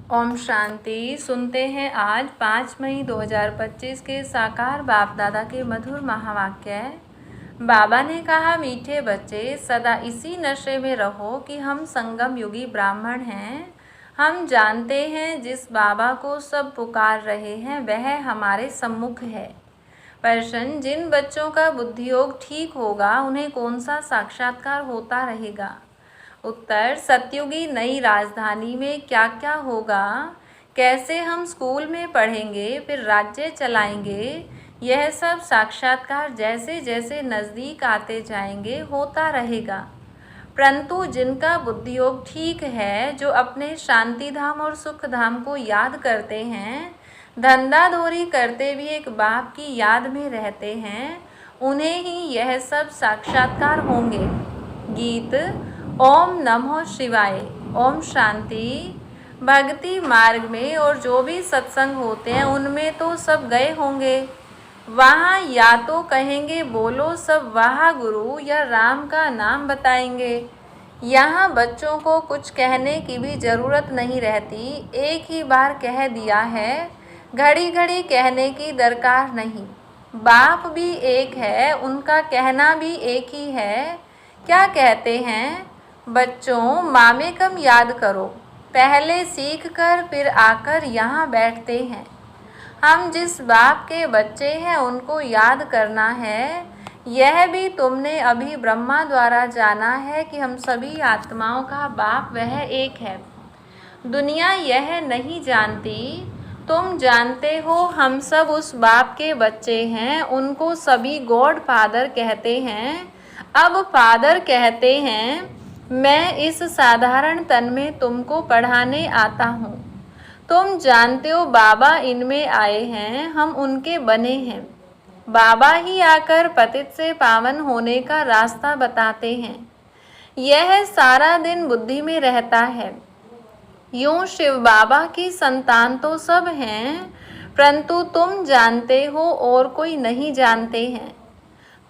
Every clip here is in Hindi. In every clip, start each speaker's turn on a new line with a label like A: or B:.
A: ओम शांति। सुनते हैं आज 5 मई 2025 के साकार बाप दादा के मधुर महावाक्य। बाबा ने कहा, मीठे बच्चे, सदा इसी नशे में रहो कि हम संगम युगी ब्राह्मण हैं। हम जानते हैं जिस बाबा को सब पुकार रहे हैं वह हमारे सम्मुख है। प्रश्न, जिन बच्चों का बुद्धियोग ठीक होगा उन्हें कौन सा साक्षात्कार होता रहेगा? उत्तर, सतयुगी नई राजधानी में क्या क्या होगा, कैसे हम स्कूल में पढ़ेंगे, फिर राज्य चलाएंगे, यह सब साक्षात्कार जैसे जैसे नज़दीक आते जाएंगे होता रहेगा। परंतु जिनका बुद्धियोग ठीक है, जो अपने शांति धाम और सुख धाम को याद करते हैं, धंधाधोरी करते भी एक बाप की याद में रहते हैं, उन्हें ही यह सब साक्षात्कार होंगे। गीत। ओम नमो शिवाय। ओम शांति। भक्ति मार्ग में और जो भी सत्संग होते हैं उनमें तो सब गए होंगे। वहाँ या तो कहेंगे बोलो सब वाह गुरु, या राम का नाम बताएंगे। यहाँ बच्चों को कुछ कहने की भी ज़रूरत नहीं रहती, एक ही बार कह दिया है, घड़ी घड़ी कहने की दरकार नहीं। बाप भी एक है, उनका कहना भी एक ही है। क्या कहते हैं? बच्चों, मामे कम याद करो, पहले सीख कर फिर आकर यहाँ बैठते हैं। हम जिस बाप के बच्चे हैं उनको याद करना है। यह भी तुमने अभी ब्रह्मा द्वारा जाना है कि हम सभी आत्माओं का बाप वह एक है। दुनिया यह नहीं जानती, तुम जानते हो हम सब उस बाप के बच्चे हैं। उनको सभी गॉड फादर कहते हैं। अब फादर कहते हैं, मैं इस साधारण तन में तुमको पढ़ाने आता हूँ। तुम जानते हो बाबा इनमें आए हैं, हम उनके बने हैं। बाबा ही आकर पतित से पावन होने का रास्ता बताते हैं। यह सारा दिन बुद्धि में रहता है। यूं शिव बाबा की संतान तो सब हैं, परंतु तुम जानते हो और कोई नहीं जानते हैं।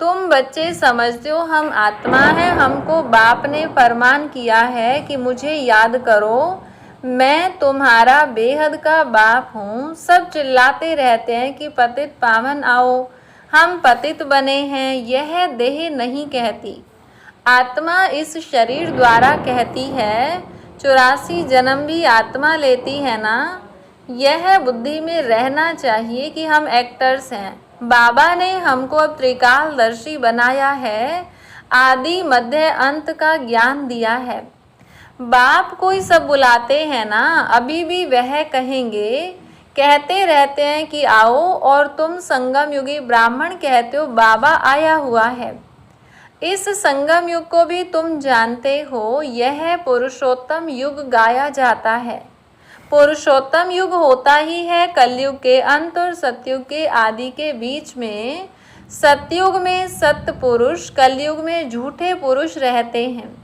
A: तुम बच्चे समझते हो हम आत्मा हैं, हमको बाप ने फरमान किया है कि मुझे याद करो, मैं तुम्हारा बेहद का बाप हूँ। सब चिल्लाते रहते हैं कि पतित पावन आओ, हम पतित बने हैं। यह देह नहीं कहती, आत्मा इस शरीर द्वारा कहती है। 84 जन्म भी आत्मा लेती है ना। यह बुद्धि में रहना चाहिए कि हम एक्टर्स हैं। बाबा ने हमको अब त्रिकालदर्शी बनाया है, आदि मध्य अंत का ज्ञान दिया है। बाप कोई सब बुलाते हैं ना, अभी भी वह कहेंगे, कहते रहते हैं कि आओ, और तुम संगम युगी ब्राह्मण कहते हो बाबा आया हुआ है। इस संगम युग को भी तुम जानते हो, यह पुरुषोत्तम युग गाया जाता है। पुरुषोत्तम युग होता ही है कलयुग के अंत और सतयुग के आदि के बीच में। सतयुग में सत्य पुरुष, कलयुग में झूठे पुरुष रहते हैं।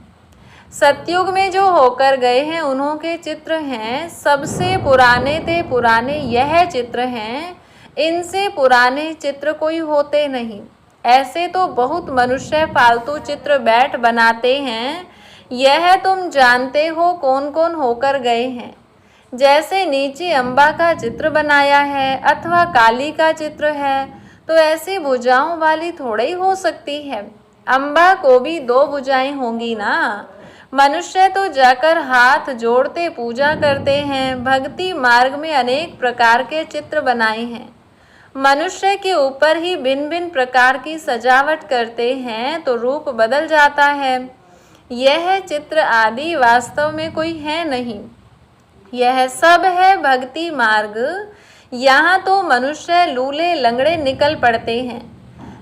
A: सतयुग में जो होकर गए हैं उन्हों के चित्र हैं, सबसे पुराने थे पुराने यह चित्र हैं। इनसे पुराने चित्र कोई होते नहीं। ऐसे तो बहुत मनुष्य फालतू चित्र बैठ बनाते हैं। यह तुम जानते हो कौन कौन होकर गए हैं। जैसे नीचे अम्बा का चित्र बनाया है अथवा काली का चित्र है, तो ऐसी भुजाओं वाली थोड़ी हो सकती है। अम्बा को भी 2 भुजाएं होंगी ना। मनुष्य तो जाकर हाथ जोड़ते पूजा करते हैं। भक्ति मार्ग में अनेक प्रकार के चित्र बनाए हैं। मनुष्य के ऊपर ही भिन्न भिन्न प्रकार की सजावट करते हैं तो रूप बदल जाता है। यह चित्र आदि वास्तव में कोई है नहीं, यह सब है भक्ति मार्ग। यहाँ तो मनुष्य लूले लंगड़े निकल पड़ते हैं।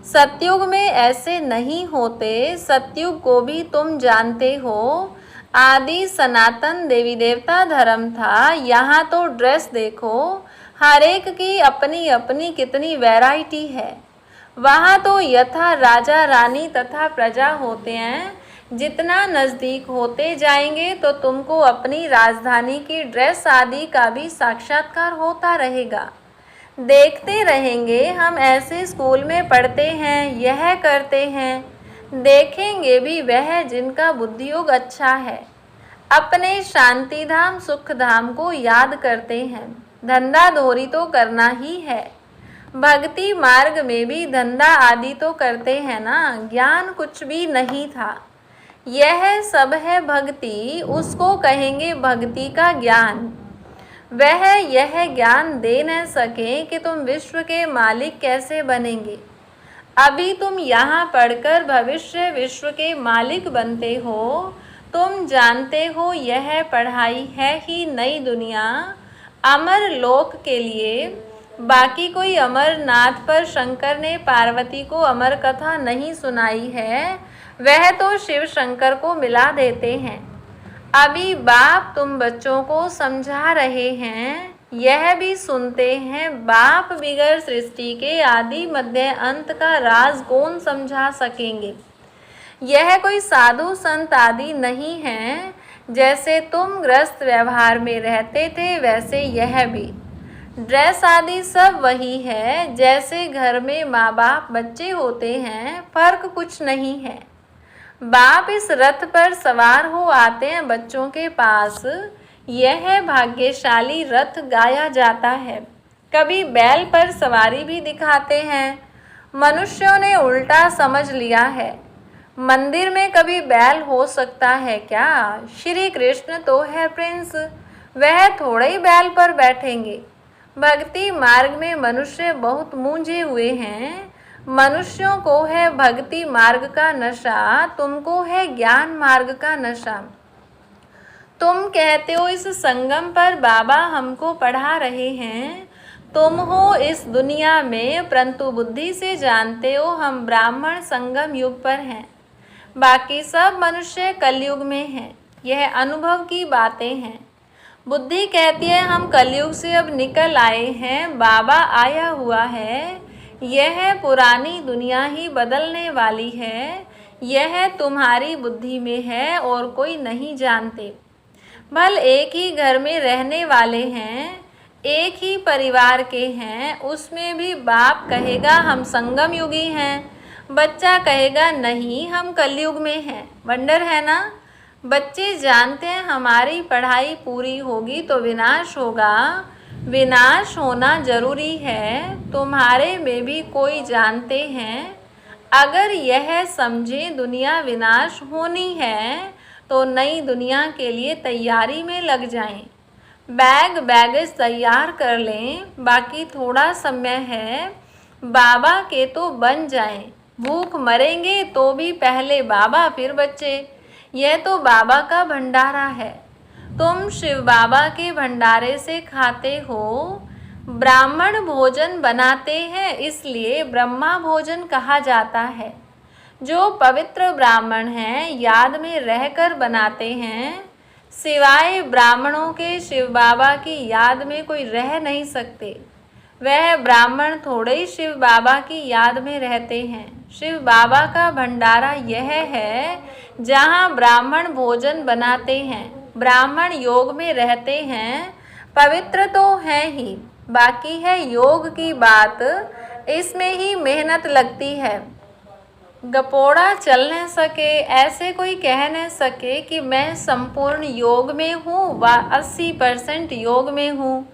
A: सतयुग में ऐसे नहीं होते। सतयुग को भी तुम जानते हो, आदि सनातन देवी देवता धर्म था। यहाँ तो ड्रेस देखो, हर एक की अपनी अपनी कितनी वैरायटी है। वहाँ तो यथा राजा रानी तथा प्रजा होते हैं। जितना नज़दीक होते जाएंगे तो तुमको अपनी राजधानी की ड्रेस आदि का भी साक्षात्कार होता रहेगा। देखते रहेंगे, हम ऐसे स्कूल में पढ़ते हैं, यह करते हैं। देखेंगे भी वह जिनका बुद्धियोग अच्छा है। अपने शांति धाम सुख धाम को याद करते हैं। धंधा धोरी तो करना ही है, भक्ति मार्ग में भी धंधा आदि तो करते हैं ना। ज्ञान कुछ भी नहीं था, यह सब है भक्ति, उसको कहेंगे भक्ति का ज्ञान। वह यह ज्ञान दे न सके कि तुम विश्व के मालिक कैसे बनेंगे। अभी तुम यहाँ पढ़कर भविष्य विश्व के मालिक बनते हो। तुम जानते हो यह पढ़ाई है ही नई दुनिया, अमर लोक के लिए। बाकी कोई अमरनाथ पर शंकर ने पार्वती को अमर कथा नहीं सुनाई है, वह तो शिव शंकर को मिला देते हैं। अभी बाप तुम बच्चों को समझा रहे हैं, यह भी सुनते हैं। बाप बिगर सृष्टि के आदि मध्य अंत का राज कौन समझा सकेंगे। यह कोई साधु संत आदि नहीं है। जैसे तुम ग्रस्त व्यवहार में रहते थे वैसे यह भी। ड्रेस आदि सब वही है, जैसे घर में माँ बाप बच्चे होते हैं, फर्क कुछ नहीं है। बाप इस रथ पर सवार हो आते हैं बच्चों के पास, यह भाग्यशाली रथ गाया जाता है। कभी बैल पर सवारी भी दिखाते हैं। मनुष्यों ने उल्टा समझ लिया है, मंदिर में कभी बैल हो सकता है क्या। श्री कृष्ण तो है प्रिंस, वह थोड़े ही बैल पर बैठेंगे। भक्ति मार्ग में मनुष्य बहुत मूंझे हुए हैं। मनुष्यों को है भक्ति मार्ग का नशा, तुमको है ज्ञान मार्ग का नशा। तुम कहते हो इस संगम पर बाबा हमको पढ़ा रहे हैं। तुम हो इस दुनिया में, परंतु बुद्धि से जानते हो हम ब्राह्मण संगम युग पर हैं। बाकी सब मनुष्य कलयुग में हैं। यह अनुभव की बातें हैं। बुद्धि कहती है हम कलयुग से अब निकल आए हैं, बाबा आया हुआ है। यह पुरानी दुनिया ही बदलने वाली है, यह तुम्हारी बुद्धि में है और कोई नहीं जानते। भल एक ही घर में रहने वाले हैं, एक ही परिवार के हैं, उसमें भी बाप कहेगा हम संगम युगी हैं, बच्चा कहेगा नहीं हम कलयुग में हैं। वंडर है ना। बच्चे जानते हैं हमारी पढ़ाई पूरी होगी तो विनाश होगा, विनाश होना जरूरी है। तुम्हारे में भी कोई जानते हैं, अगर यह समझे दुनिया विनाश होनी है तो नई दुनिया के लिए तैयारी में लग जाएं। बैगेज तैयार कर लें, बाकी थोड़ा समय है, बाबा के तो बन जाएं। भूख मरेंगे तो भी पहले बाबा फिर बच्चे, यह तो बाबा का भंडारा है। तुम शिव बाबा के भंडारे से खाते हो। ब्राह्मण भोजन बनाते हैं इसलिए ब्रह्मा भोजन कहा जाता है। जो पवित्र ब्राह्मण हैं याद में रहकर बनाते हैं। सिवाय ब्राह्मणों के शिव बाबा की याद में कोई रह नहीं सकते। वह ब्राह्मण थोड़े ही शिव बाबा की याद में रहते हैं। शिव बाबा का भंडारा यह है जहाँ ब्राह्मण भोजन बनाते हैं। ब्राह्मण योग में रहते हैं, पवित्र तो हैं ही, बाकी है योग की बात, इसमें ही मेहनत लगती है। गपोड़ा चल न सके, ऐसे कोई कह न सके कि मैं संपूर्ण योग में हूँ व 80% योग में हूँ,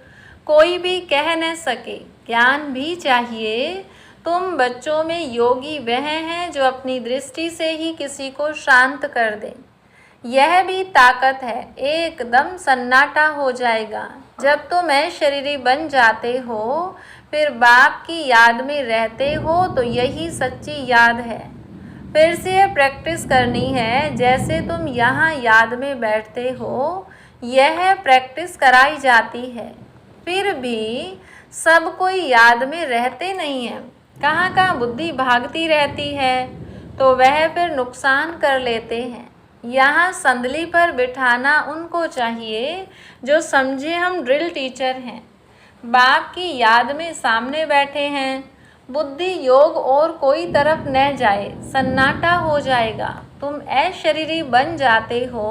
A: कोई भी कह न सके। ज्ञान भी चाहिए। तुम बच्चों में योगी वह हैं जो अपनी दृष्टि से ही किसी को शांत कर दें। यह भी ताकत है, एकदम सन्नाटा हो जाएगा। जब तुम शरीरी बन जाते हो फिर बाप की याद में रहते हो तो यही सच्ची याद है। फिर से यह प्रैक्टिस करनी है, जैसे तुम यहाँ याद में बैठते हो यह प्रैक्टिस कराई जाती है। फिर भी सब कोई याद में रहते नहीं हैं, कहाँ कहाँ बुद्धि भागती रहती है तो वह फिर नुकसान कर लेते हैं। यहाँ संदली पर बिठाना उनको चाहिए जो समझे हम ड्रिल टीचर हैं, बाप की याद में सामने बैठे हैं। बुद्धि योग और कोई तरफ न जाए, सन्नाटा हो जाएगा। तुम शरीरी बन जाते हो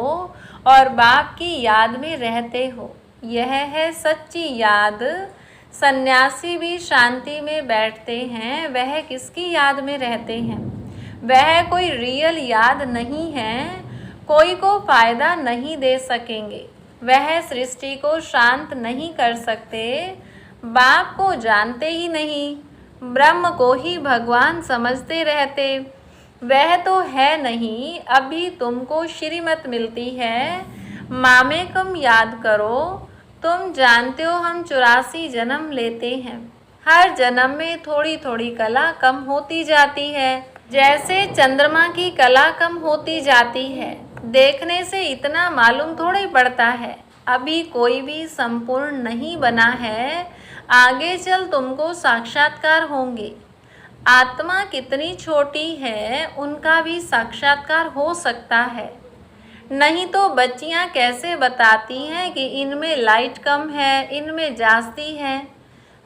A: और बाप की याद में रहते हो, यह है सच्ची याद। सन्यासी भी शांति में बैठते हैं, वह किसकी याद में रहते हैं? वह कोई रियल याद नहीं है, कोई को फायदा नहीं दे सकेंगे। वह सृष्टि को शांत नहीं कर सकते। बाप को जानते ही नहीं, ब्रह्म को ही भगवान समझते रहते। वह तो है नहीं, अभी तुमको श्रीमत मिलती है। मामेकम याद करो। तुम जानते हो हम 84 जन्म लेते हैं। हर जन्म में थोड़ी थोड़ी कला कम होती जाती है, जैसे चंद्रमा की कला कम होती जाती है। देखने से इतना मालूम थोड़ी पड़ता है। अभी कोई भी संपूर्ण नहीं बना है। आगे चल तुमको साक्षात्कार होंगे। आत्मा कितनी छोटी है, उनका भी साक्षात्कार हो सकता है। नहीं तो बच्चियां कैसे बताती हैं कि इनमें लाइट कम है, इनमें जास्ती है।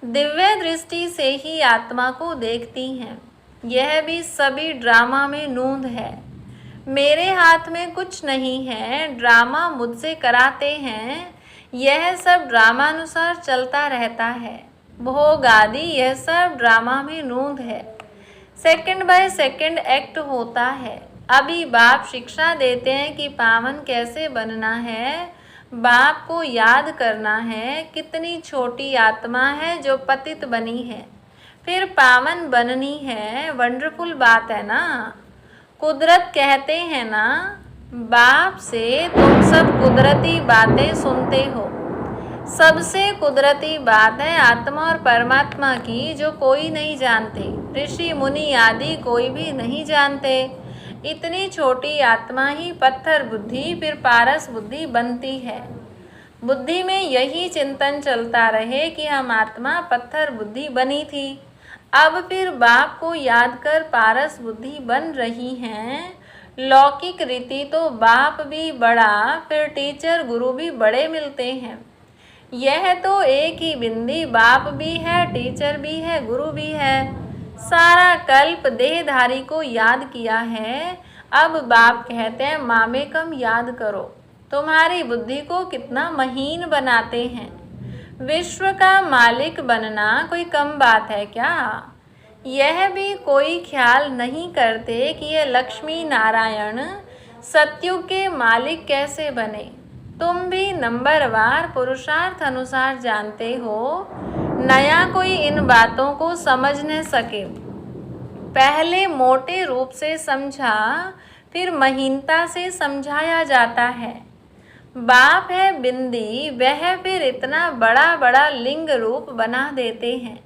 A: दिव्य दृष्टि से ही आत्मा को देखती हैं। यह भी सभी ड्रामा में नूंद है। मेरे हाथ में कुछ नहीं है, ड्रामा मुझसे कराते हैं। यह सब ड्रामानुसार चलता रहता है। भोग आदि यह सब ड्रामा में नूंद है। सेकंड बाय सेकंड एक्ट होता है। अभी बाप शिक्षा देते हैं कि पावन कैसे बनना है। बाप को याद करना है कितनी छोटी आत्मा है जो पतित बनी है, फिर पावन बननी है। वंडरफुल बात है ना। कुदरत कहते हैं ना, बाप से तुम सब कुदरती बातें सुनते हो। सबसे कुदरती बात है आत्मा और परमात्मा की, जो कोई नहीं जानते। ऋषि मुनि आदि कोई भी नहीं जानते। इतनी छोटी आत्मा ही पत्थर बुद्धि फिर पारस बुद्धि बनती है। बुद्धि में यही चिंतन चलता रहे कि हम आत्मा पत्थर बुद्धि बनी थी। अब फिर बाप को याद कर पारस बुद्धि बन रही हैं। लौकिक रीति तो बाप भी बड़ा, फिर टीचर गुरु भी बड़े मिलते हैं। यह तो एक ही बिंदी, बाप भी है, टीचर भी है, गुरु भी है। सारा कल्प देहधारी को याद किया है। अब बाप कहते हैं मामेकम याद करो। तुम्हारी बुद्धि को कितना महीन बनाते हैं। विश्व का मालिक बनना कोई कम बात है क्या? यह भी कोई ख्याल नहीं करते कि यह लक्ष्मी नारायण सत्युग के मालिक कैसे बने। तुम भी नंबरवार पुरुषार्थ अनुसार जानते हो। नया कोई इन बातों को समझ न सके। पहले मोटे रूप से समझा, फिर महीनता से समझाया जाता है। बाप है बिंदी, वह फिर इतना बड़ा बड़ा लिंग रूप बना देते हैं।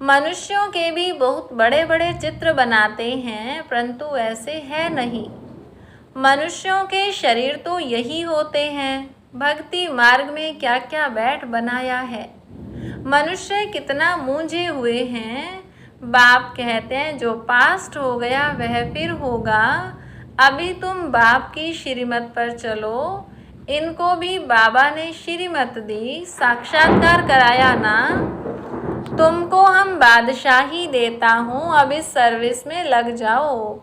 A: मनुष्यों के भी बहुत बड़े बड़े चित्र बनाते हैं, परंतु ऐसे है नहीं। मनुष्यों के शरीर तो यही होते हैं। भक्ति मार्ग में क्या क्या बैठ बनाया है। मनुष्य कितना मूंझे हुए हैं। बाप कहते हैं जो पास्ट हो गया वह फिर होगा। अभी तुम बाप की श्रीमत पर चलो। इनको भी बाबा ने श्रीमत दी, साक्षात्कार कराया ना। तुमको हम बादशाही देता हूँ, अब इस सर्विस में लग जाओ।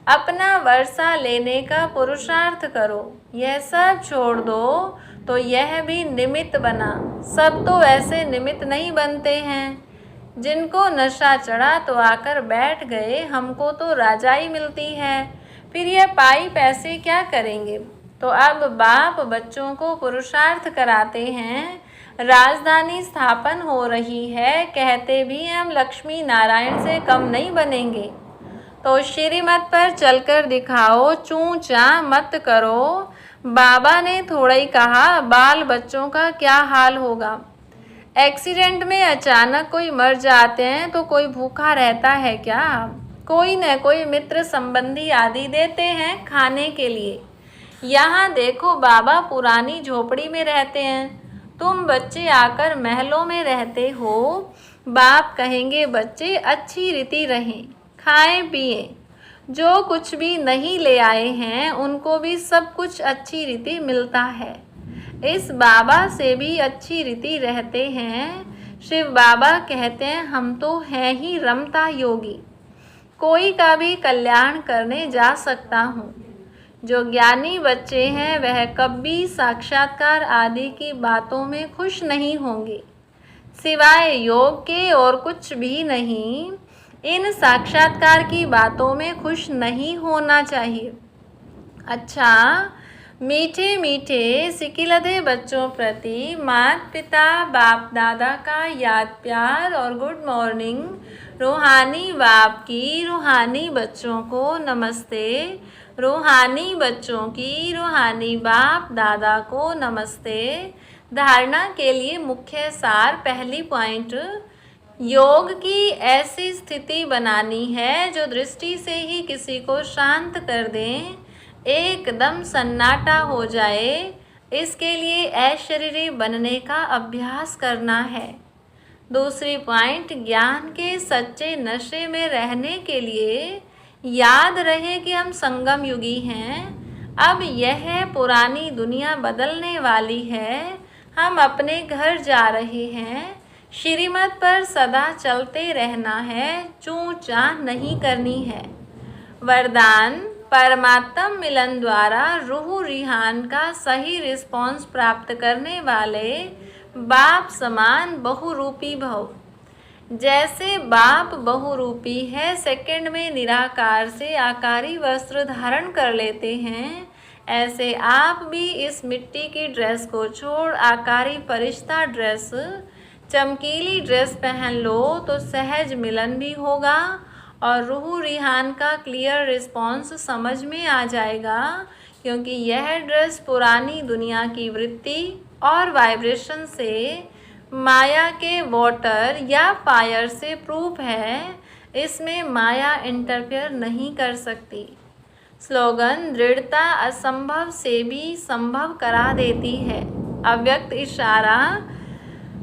A: अपना वर्षा लेने का पुरुषार्थ करो। यह सब छोड़ दो तो यह भी निमित्त बना। सब तो ऐसे निमित्त नहीं बनते हैं। जिनको नशा चढ़ा तो आकर बैठ गए, हमको तो राजाई मिलती है। फिर यह पाई पैसे क्या करेंगे। तो अब बाप बच्चों को पुरुषार्थ कराते हैं। राजधानी स्थापन हो रही है, कहते भी हम लक्ष्मी नारायण से कम नहीं बनेंगे। तो श्रीमत पर चलकर दिखाओ, चूं चां मत करो। बाबा ने थोड़ा ही कहा, बाल बच्चों का क्या हाल होगा। एक्सीडेंट में अचानक कोई मर जाते हैं तो कोई भूखा रहता है क्या? कोई न कोई मित्र संबंधी आदि देते हैं खाने के लिए। यहाँ देखो बाबा पुरानी झोपड़ी में रहते हैं, तुम बच्चे आकर महलों में रहते हो। बाप कहेंगे बच्चे अच्छी रीति रहें, खाएं पिएं। जो कुछ भी नहीं ले आए हैं उनको भी सब कुछ अच्छी रीति मिलता है। इस बाबा से भी अच्छी रीति रहते हैं। शिव बाबा कहते हैं हम तो हैं ही रमता योगी, कोई का भी कल्याण करने जा सकता हूँ। जो ज्ञानी बच्चे हैं वह कभी साक्षात्कार आदि की बातों में खुश नहीं होंगे, सिवाय योग के और कुछ भी नहीं। इन साक्षात्कार की बातों में खुश नहीं होना चाहिए। अच्छा, मीठे मीठे सिकिलधे बच्चों प्रति माता पिता बाप दादा का याद प्यार और गुड मॉर्निंग। रूहानी बाप की रूहानी बच्चों को नमस्ते। रूहानी बच्चों की रूहानी बाप दादा को नमस्ते। धारणा के लिए मुख्य सार। पहली पॉइंट, योग की ऐसी स्थिति बनानी है जो दृष्टि से ही किसी को शांत कर दें, एकदम सन्नाटा हो जाए। इसके लिए अशरीरी बनने का अभ्यास करना है। दूसरी पॉइंट, ज्ञान के सच्चे नशे में रहने के लिए याद रहे कि हम संगम युगी हैं। अब यह पुरानी दुनिया बदलने वाली है। हम अपने घर जा रहे हैं। श्रीमत पर सदा चलते रहना है, चूं चां नहीं करनी है। वरदान, परमात्म मिलन द्वारा रूह रिहान का सही रिस्पॉन्स प्राप्त करने वाले बाप समान बहुरूपी भव। जैसे बाप बहुरूपी है, सेकंड में निराकार से आकारी वस्त्र धारण कर लेते हैं, ऐसे आप भी इस मिट्टी की ड्रेस को छोड़ आकारी फरिश्ता ड्रेस, चमकीली ड्रेस पहन लो तो सहज मिलन भी होगा और रूह रिहान का क्लियर रिस्पॉन्स समझ में आ जाएगा, क्योंकि यह ड्रेस पुरानी दुनिया की वृत्ति और वाइब्रेशन से माया के वाटर या फायर से प्रूफ है। इसमें माया इंटरफेयर नहीं कर सकती। स्लोगन, दृढ़ता असंभव से भी संभव करा देती है। अव्यक्त इशारा,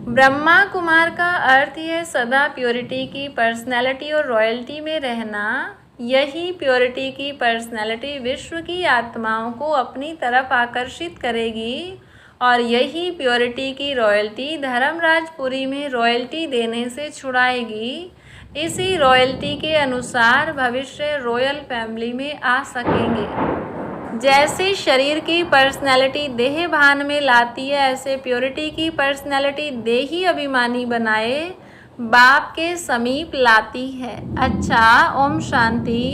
A: ब्रह्मा कुमार का अर्थ है सदा प्योरिटी की पर्सनैलिटी और रॉयल्टी में रहना। यही प्योरिटी की पर्सनैलिटी विश्व की आत्माओं को अपनी तरफ आकर्षित करेगी और यही प्योरिटी की रॉयल्टी धर्मराजपुरी में रॉयल्टी देने से छुड़ाएगी। इसी रॉयल्टी के अनुसार भविष्य रॉयल फैमिली में आ सकेंगे। जैसे शरीर की पर्सनैलिटी देह भान में लाती है, ऐसे प्योरिटी की पर्सनैलिटी देही अभिमानी बनाए बाप के समीप लाती है। अच्छा, ओम शांति।